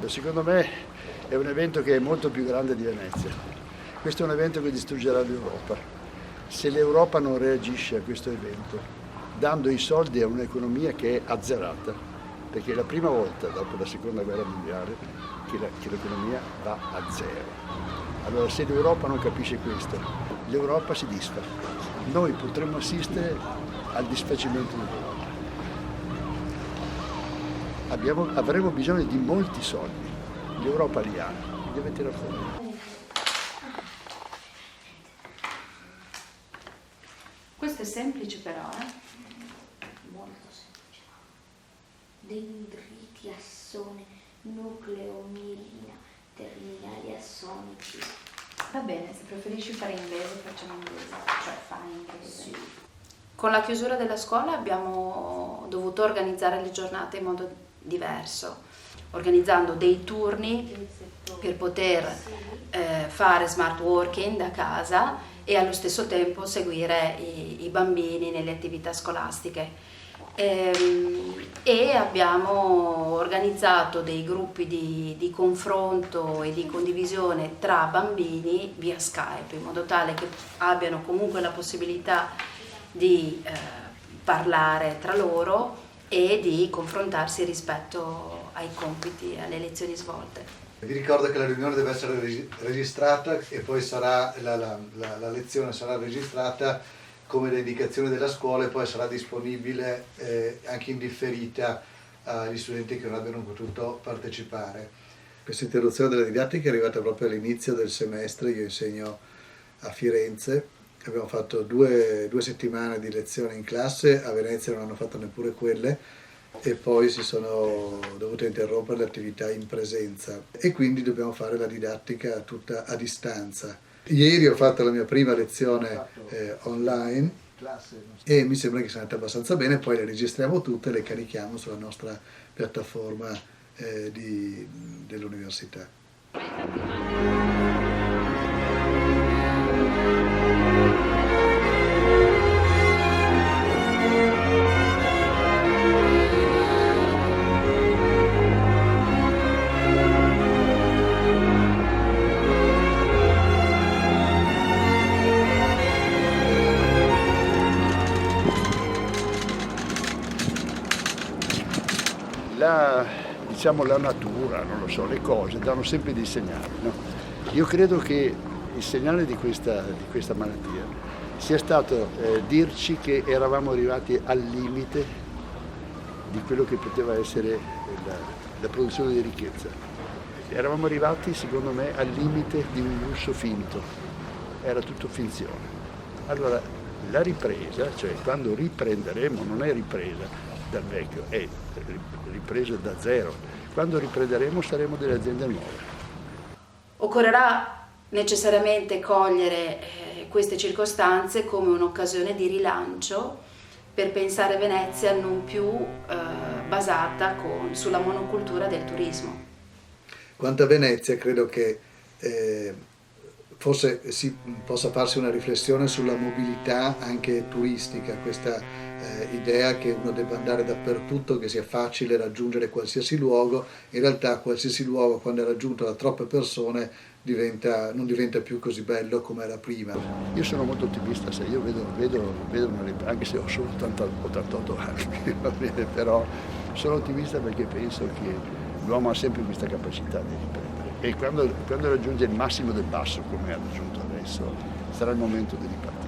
evento. Secondo me è un evento che è molto più grande di Venezia. Questo è un evento che distruggerà l'Europa. Se l'Europa non reagisce a questo evento, dando i soldi a un'economia che è azzerata, perché è la prima volta dopo la seconda guerra mondiale che l'economia va a zero. Allora se l'Europa non capisce questo, l'Europa si disfa. Noi potremmo assistere al disfacimento dell'Europa. Avremo bisogno di molti soldi, l'Europa li ha, li deve tirare fuori. Questo è semplice però, Molto semplice. Dendriti, assone, nucleo, mielina, terminali assonici. Va bene, se preferisci fare inglese facciamo inglese, cioè fai inglese. Sì. Con la chiusura della scuola abbiamo dovuto organizzare le giornate in modo diverso, organizzando dei turni per poter fare smart working da casa e allo stesso tempo seguire i bambini nelle attività scolastiche. E abbiamo organizzato dei gruppi di confronto e di condivisione tra bambini via Skype, in modo tale che abbiano comunque la possibilità di parlare tra loro e di confrontarsi rispetto ai compiti e alle lezioni svolte. Vi ricordo che la riunione deve essere registrata e poi sarà la lezione sarà registrata come le indicazioni della scuola e poi sarà disponibile anche in differita agli studenti che non abbiano potuto partecipare. Questa interruzione della didattica è arrivata proprio all'inizio del semestre. Io insegno a Firenze, abbiamo fatto due settimane di lezioni in classe, a Venezia non hanno fatto neppure quelle e poi si sono dovute interrompere le attività in presenza e quindi dobbiamo fare la didattica tutta a distanza. Ieri ho fatto la mia prima lezione online e mi sembra che sia andata abbastanza bene, poi le registriamo tutte e le carichiamo sulla nostra piattaforma dell'università. La natura, non lo so, le cose danno sempre dei segnali, no? Io credo che il segnale di questa malattia sia stato dirci che eravamo arrivati al limite di quello che poteva essere la produzione di ricchezza. Eravamo arrivati, secondo me, al limite di un lusso finto, era tutto finzione. Allora la ripresa, cioè quando riprenderemo, non è ripresa dal vecchio, è ripresa da zero. Quando riprenderemo saremo delle aziende nuove. Occorrerà necessariamente cogliere queste circostanze come un'occasione di rilancio per pensare Venezia non più basata sulla monocultura del turismo. Quanto a Venezia, credo che forse si possa farsi una riflessione sulla mobilità anche turistica, questa idea che uno debba andare dappertutto, che sia facile raggiungere qualsiasi luogo. In realtà qualsiasi luogo, quando è raggiunto da troppe persone, non diventa più così bello come era prima. Io sono molto ottimista, se io vedo anche se ho solo 88 anni, va bene, però sono ottimista perché penso che l'uomo ha sempre questa capacità di riprendere e quando raggiunge il massimo del basso, come ha raggiunto adesso, sarà il momento di ripartire.